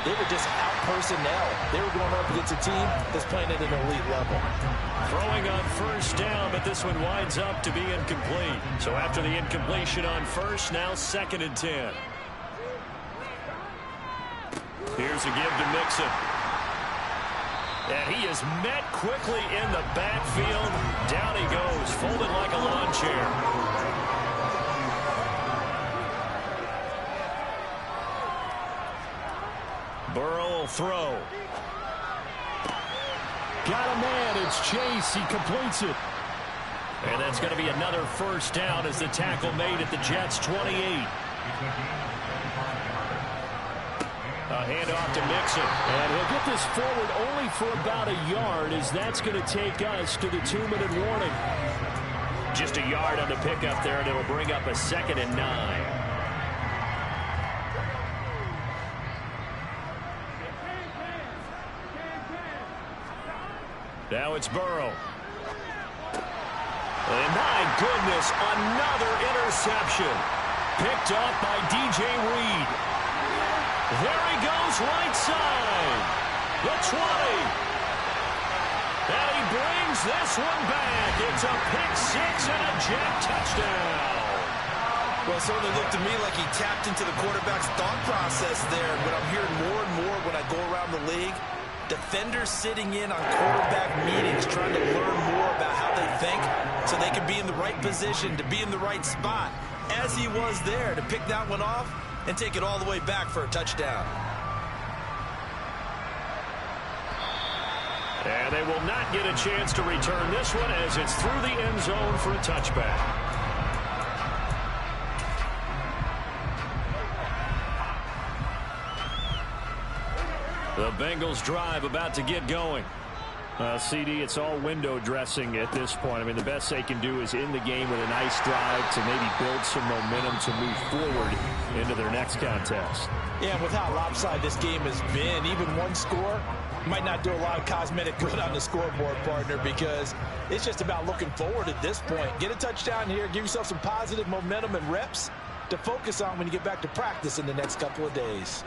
[SPEAKER 3] they were just out-personnel. They were going up against a team that's playing at an elite level.
[SPEAKER 1] Throwing on first down, but this one winds up to be incomplete. So after the incompletion on first, now 2nd and 10. Here's a give to Mixon. And he is met quickly in the backfield. Down he goes, folded like a lawn chair. Burrow will throw.
[SPEAKER 2] Got a man, it's Chase, he completes it.
[SPEAKER 1] And that's going to be another first down as the tackle made at the Jets' 28. A handoff to Mixon.
[SPEAKER 2] And he'll get this forward only for about a yard as that's going to take us to the 2-minute warning.
[SPEAKER 1] Just a yard on the pickup there, and it'll bring up a 2nd and 9. Now it's Burrow. And my goodness, another interception. Picked up by DJ Reed. There he goes right side. The 20. And he brings this one back. It's a pick six and a jet touchdown.
[SPEAKER 3] Well, it certainly looked to me like he tapped into the quarterback's thought process there. But I'm hearing more and more when I go around the league, Defenders sitting in on quarterback meetings trying to learn more about how they think so they can be in the right position, to be in the right spot, as he was there to pick that one off and take it all the way back for a touchdown.
[SPEAKER 1] And they will not get a chance to return this one as it's through the end zone for a touchback. The Bengals drive about to get going. CD, it's all window dressing at this point. I mean, the best they can do is in the game with a nice drive to maybe build some momentum to move forward into their next contest.
[SPEAKER 3] Yeah, and with how lopsided this game has been, even one score might not do a lot of cosmetic good on the scoreboard, partner, because it's just about looking forward at this point. Get a touchdown here, give yourself some positive momentum and reps to focus on when you get back to practice in the next couple of days.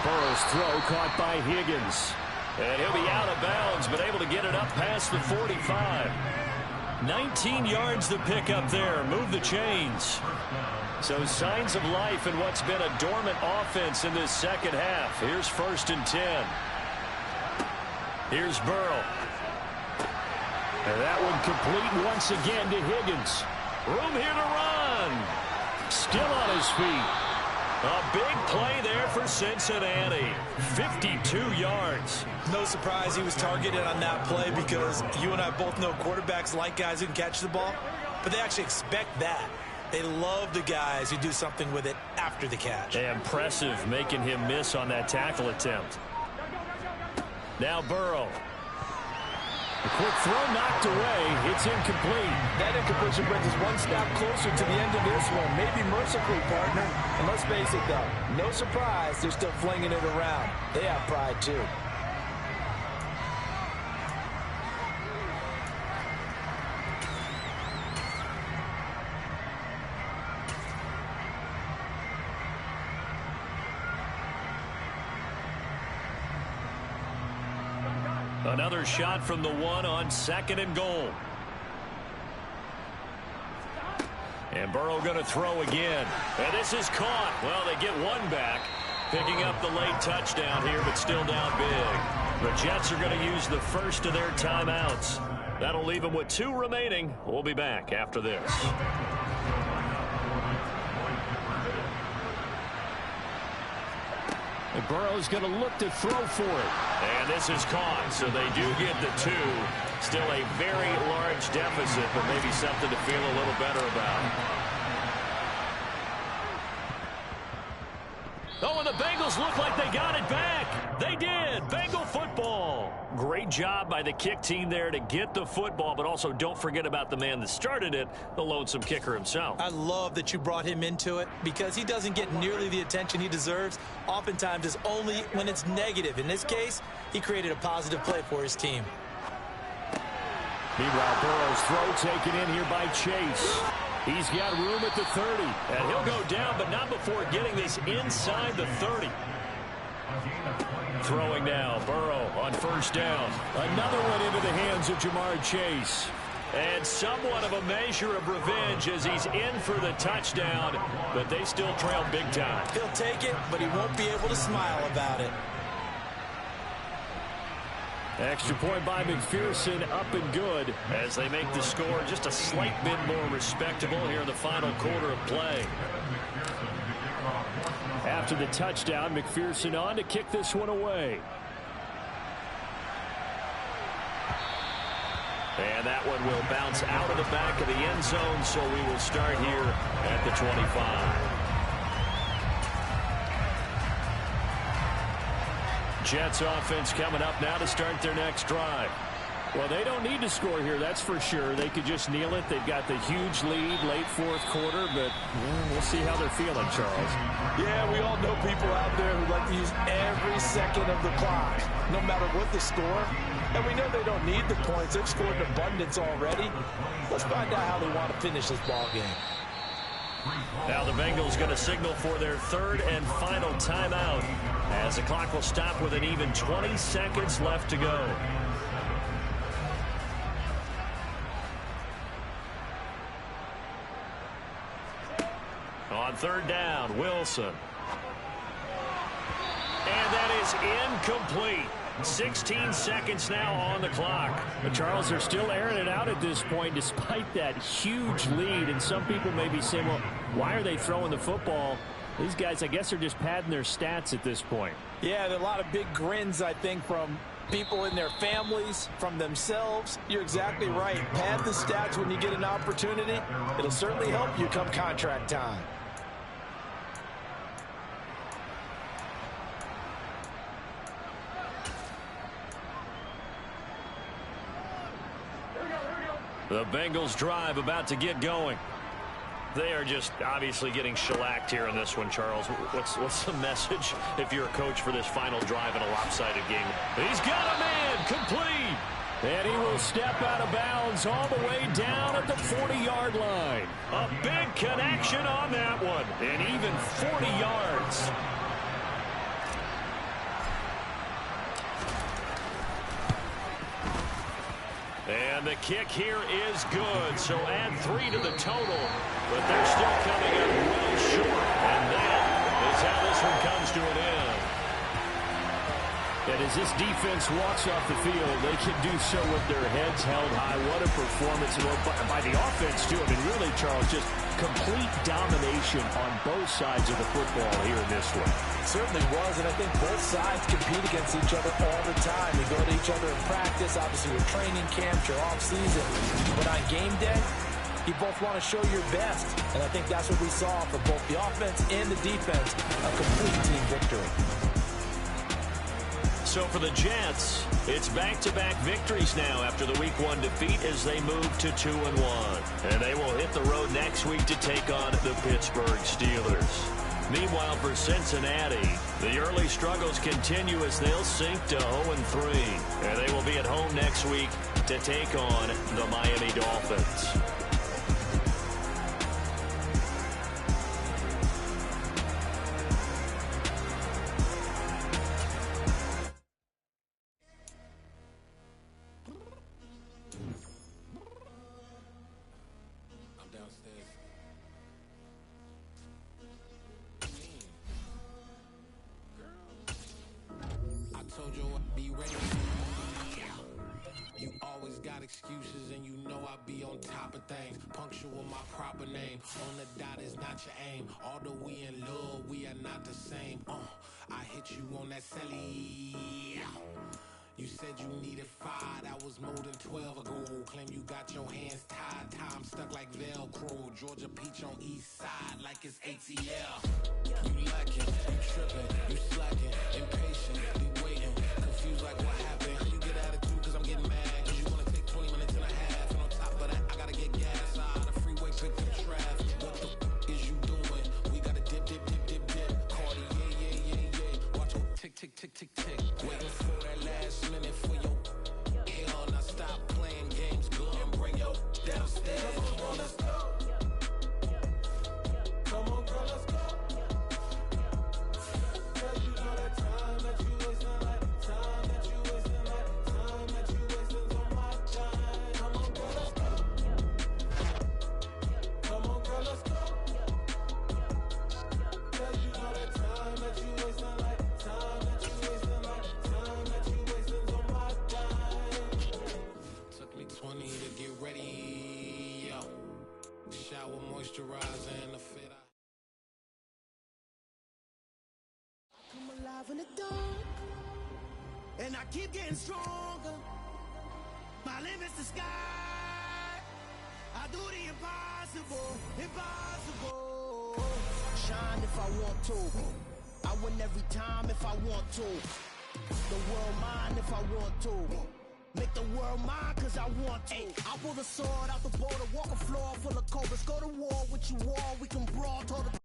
[SPEAKER 1] Burrow's throw caught by Higgins. And he'll be out of bounds, but able to get it up past the 45. 19 yards to pick up there. Move the chains. So signs of life in what's been a dormant offense in this second half. Here's 1st and 10. Here's Burrow. And that one complete once again to Higgins. Room here to run. Still on his feet. A big play there for Cincinnati. 52 yards.
[SPEAKER 3] No surprise he was targeted on that play because you and I both know quarterbacks like guys who can catch the ball, but they actually expect that. They love the guys who do something with it after the catch.
[SPEAKER 1] Impressive making him miss on that tackle attempt. Now Burrow. A quick throw knocked away. It's incomplete.
[SPEAKER 3] That incompletion brings us one step closer to the end of this one. Maybe mercifully, partner. And let's face it, though, no surprise they're still flinging it around. They have pride, too.
[SPEAKER 1] Another shot from the one on 2nd and goal. And Burrow going to throw again. And this is caught. Well, they get one back. Picking up the late touchdown here, but still down big. The Jets are going to use the first of their timeouts. That'll leave them with 2 remaining. We'll be back after this.
[SPEAKER 2] And Burrow's going to look to throw for it.
[SPEAKER 1] And this is caught, so they do get the 2. Still a very large deficit, but maybe something to feel a little better about. Oh, and the Bengals look like they got it back. They did. Bengal football. Great job by the kick team there to get the football, but also don't forget about the man that started it, the lonesome kicker himself.
[SPEAKER 3] I love that you brought him into it because he doesn't get nearly the attention he deserves. Oftentimes it's only when it's negative. In this case, he created a positive play for his team.
[SPEAKER 2] Meanwhile, Burrow's throw taken in here by Chase. He's got room at the 30.
[SPEAKER 1] And he'll go down, but not before getting this inside the 30. Throwing now, Burrow on 1st down.
[SPEAKER 2] Another one into the hands of Jamar Chase.
[SPEAKER 1] And somewhat of a measure of revenge as he's in for the touchdown, but they still trail big time.
[SPEAKER 3] He'll take it, but he won't be able to smile about it.
[SPEAKER 2] Extra point by McPherson, up and good.
[SPEAKER 1] As they make the score just a slight bit more respectable here in the final quarter of play.
[SPEAKER 2] After the touchdown, McPherson on to kick this one away.
[SPEAKER 1] And that one will bounce out of the back of the end zone, so we will start here at the 25. Jets offense coming up now to start their next drive.
[SPEAKER 2] Well, they don't need to score here, that's for sure. They could just kneel it. They've got the huge lead, late 4th quarter, but we'll see how they're feeling, Charles.
[SPEAKER 3] Yeah, we all know people out there who like to use every second of the clock, no matter what the score. And we know they don't need the points. They've scored in abundance already. Let's find out how they want to finish this ball game.
[SPEAKER 1] Now the Bengals going to signal for their 3rd and final timeout as the clock will stop with an even 20 seconds left to go. On 3rd down, Wilson. And that is incomplete. 16 seconds now on the clock.
[SPEAKER 2] But Charles, they're still airing it out at this point despite that huge lead. And some people may be saying, well, why are they throwing the football? These guys, I guess, are just padding their stats at this point.
[SPEAKER 3] Yeah, there are a lot of big grins, I think, from people in their families, from themselves. You're exactly right. Pad the stats when you get an opportunity. It'll certainly help you come contract time.
[SPEAKER 1] The Bengals drive about to get going. They are just obviously getting shellacked here in this one, Charles. What's the message if you're a coach for this final drive in a lopsided game? He's got a man, complete.
[SPEAKER 2] And he will step out of bounds all the way down at the 40-yard line.
[SPEAKER 1] A big connection on that one.
[SPEAKER 2] And even 40 yards.
[SPEAKER 1] And the kick here is good, so add 3 to the total, but they're still coming up well short, and that is how this one comes to an end.
[SPEAKER 2] And as this defense walks off the field, they can do so with their heads held high. What a performance by the offense, too. I mean, really, Charles, just complete domination on both sides of the football here in this one.
[SPEAKER 3] Certainly was, and I think both sides compete against each other all the time. They go to each other in practice, obviously your training camp, your off-season. But on game day, you both want to show your best. And I think that's what we saw for both the offense and the defense, a complete team victory.
[SPEAKER 1] So for the Jets, it's back-to-back victories now after the Week 1 defeat as they move to 2-1. And they will hit the road next week to take on the Pittsburgh Steelers. Meanwhile, for Cincinnati, the early struggles continue as they'll sink to 0-3. And they will be at home next week to take on the Miami Dolphins.
[SPEAKER 5] Excuses and you know I be on top of things. Punctual my proper name. On the dot is not your aim. Although we in love, we are not the same. I hit you on that celly. You said you needed 5, that was more than 12 ago. Claim you got your hands tied, time stuck like Velcro. Georgia Peach on east side like it's ATL. You lacking, you tripping, you slacking, impatient, you waiting, confused like what happened. You get attitude cause I'm getting mad, cause you wanna take 20 minutes and a half. And on top of that, I gotta get gas out of the freeway, pick up traffic. What the is you doing? We gotta dip, dip, dip, dip, dip. Cardi, yeah. Watch it tick, tick, tick, tick, tick. Waiting for that last minute for your hell. Now stop playing games, go and bring your downstairs. Come on, let's go. Come on, girl, let's go. Cause you know that time that you wasting, like time that you wasting, like time that you wasting on my time. Come on, girl, let's go. Come on, girl, let's go. Cause you know that time that you wasting, like time that you wasting, like time that you wasting on my time. Took me 20 to get ready, yo. Shower, moisturizer, and a fit.
[SPEAKER 6] Come alive in the dark, and I keep getting stronger. My limit's the sky. I do the impossible, impossible. Shine if I want to. I win every time if I want to. The world mine if I want to. Make the world mine cause I want to. I pull the sword out the border, walk a floor full of cobras. Go to war with you all, we can brawl. Told the